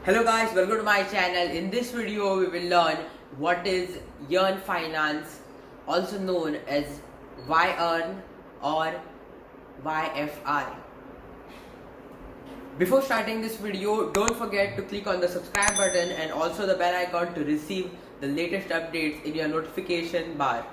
Hello guys, welcome to my channel. In this video we will learn what is Yearn.finance, also known as Yearn or YFI. Before starting this video, don't forget to click on the subscribe button and also the bell icon to receive the latest updates in your notification bar.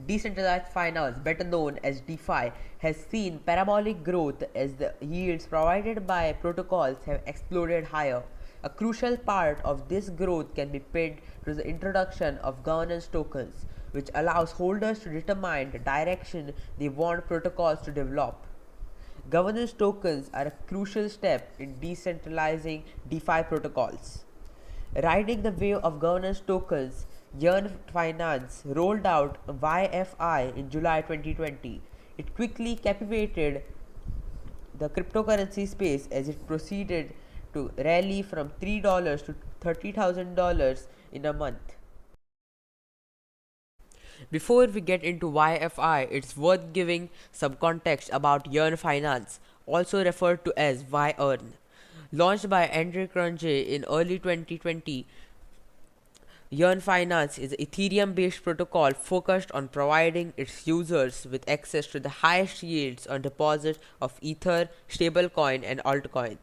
Decentralized finance, better known as DeFi, has seen parabolic growth as the yields provided by protocols have exploded higher. A crucial part of this growth can be pinned to the introduction of governance tokens, which allows holders to determine the direction they want protocols to develop. Governance tokens are a crucial step in decentralizing DeFi protocols. Riding the wave of governance tokens, Yearn.finance rolled out YFI in July 2020. It quickly captivated the cryptocurrency space as it proceeded to rally from $3 to $30,000 in a month. Before we get into YFI, it's worth giving some context about Yearn.finance, also referred to as Yearn. Launched by Andre Cronje in early 2020, Yearn.finance is an Ethereum-based protocol focused on providing its users with access to the highest yields on deposit of Ether, stablecoin, and altcoin.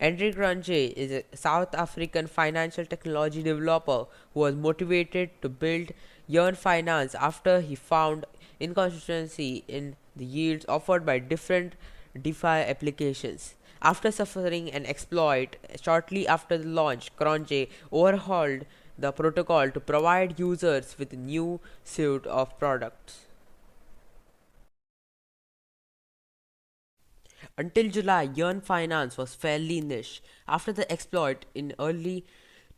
Andre Cronje is a South African financial technology developer who was motivated to build Yearn.finance after he found inconsistency in the yields offered by different DeFi applications. After suffering an exploit shortly after the launch, Cronje overhauled the protocol to provide users with a new suite of products. Until July, Yearn.finance was fairly niche. After the exploit in early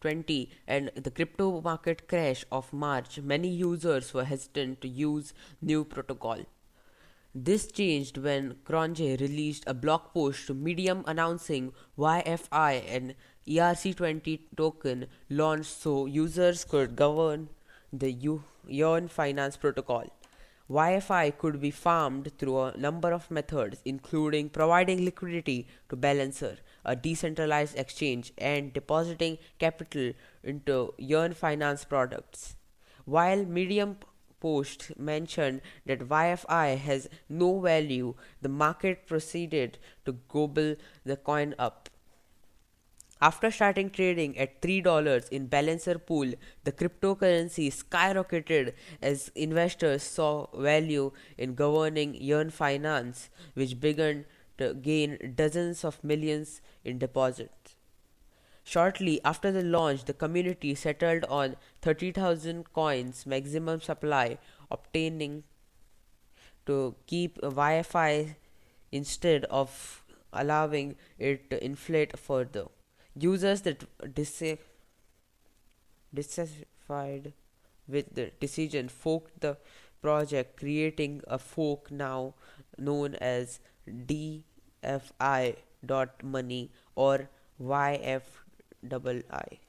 20 and the crypto market crash of March, many users were hesitant to use new protocol. This changed when Cronje released a blog post to Medium announcing YFI and ERC20 token launched so users could govern the Yearn.finance protocol. YFI could be farmed through a number of methods, including providing liquidity to Balancer, a decentralized exchange, and depositing capital into Yearn.finance products. While Medium post mentioned that YFI has no value, the market proceeded to gobble the coin up. After starting trading at $3 in Balancer pool, the cryptocurrency skyrocketed as investors saw value in governing Yearn.finance, which began to gain dozens of millions in deposits. Shortly after the launch, the community settled on 30,000 coins maximum supply, obtaining to keep YFI instead of allowing it to inflate further. Users that dissatisfied with the decision forked the project, creating a fork now known as DeFi.money or YFI.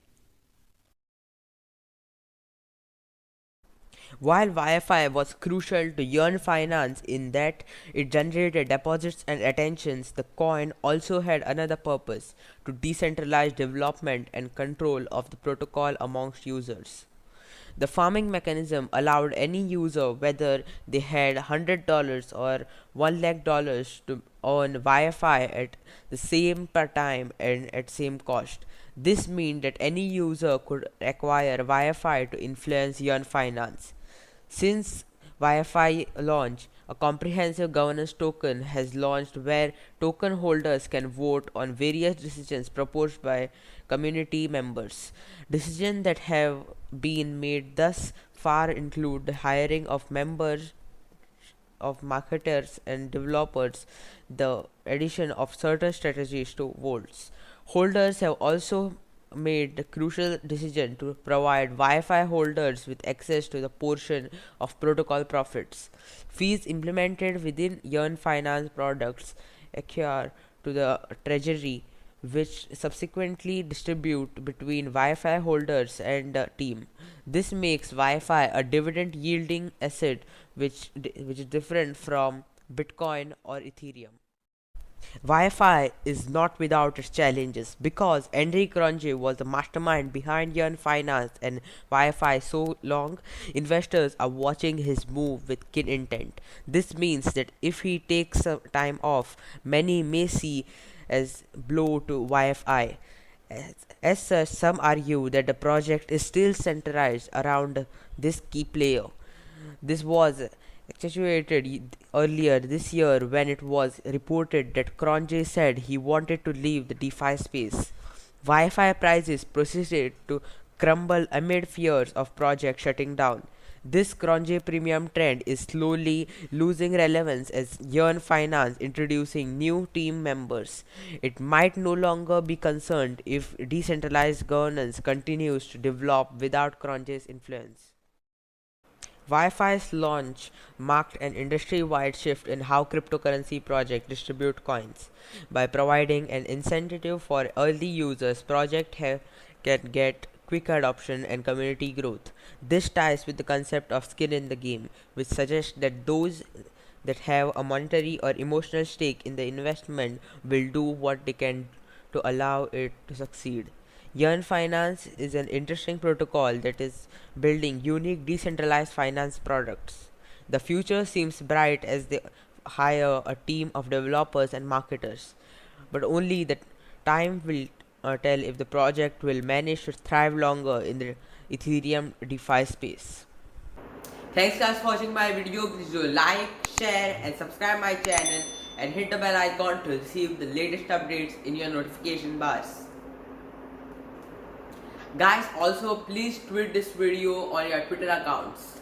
While YFI was crucial to Yearn.finance in that it generated deposits and attentions, the coin also had another purpose: to decentralize development and control of the protocol amongst users. The farming mechanism allowed any user, whether they had $100 or $1 lakh, to earn YFI at the same per time and at same cost. This means that any user could acquire YFI to influence Yearn.finance. Since YFI launch, a comprehensive governance token has launched where token holders can vote on various decisions proposed by community members. Decisions that have been made thus far include the hiring of members of marketers and developers, the addition of certain strategies to votes. Holders have also made the crucial decision to provide YFI holders with access to the portion of protocol profits. Fees implemented within Yearn.finance products accrue to the treasury, which subsequently distribute between YFI holders and the team. This makes YFI a dividend yielding asset which is different from Bitcoin or Ethereum. YFI is not without its challenges because Enrique Ronje was the mastermind behind Yearn.finance and YFI so long, investors are watching his move with keen intent. This means that if he takes some time off, many may see as blow to YFI. As such, some argue that the project is still centralized around this key player. This was accentuated earlier this year when it was reported that Cronje said he wanted to leave the DeFi space. Wi-Fi prices proceeded to crumble amid fears of project shutting down. This Cronje premium trend is slowly losing relevance as Yearn.finance introducing new team members. It might no longer be concerned if decentralized governance continues to develop without Cronje's influence. Wi-Fi's launch marked an industry-wide shift in how cryptocurrency projects distribute coins. By providing an incentive for early users, can get quick adoption and community growth. This ties with the concept of skin in the game, which suggests that those that have a monetary or emotional stake in the investment will do what they can to allow it to succeed. Yearn.finance is an interesting protocol that is building unique decentralized finance products. The future seems bright as they hire a team of developers and marketers, but only the time will tell if the project will manage to thrive longer in the Ethereum DeFi space. Thanks guys for watching my video. Please do like, share and subscribe my channel and hit the bell icon to receive the latest updates in your notification bars. Guys, also please tweet this video on your Twitter accounts.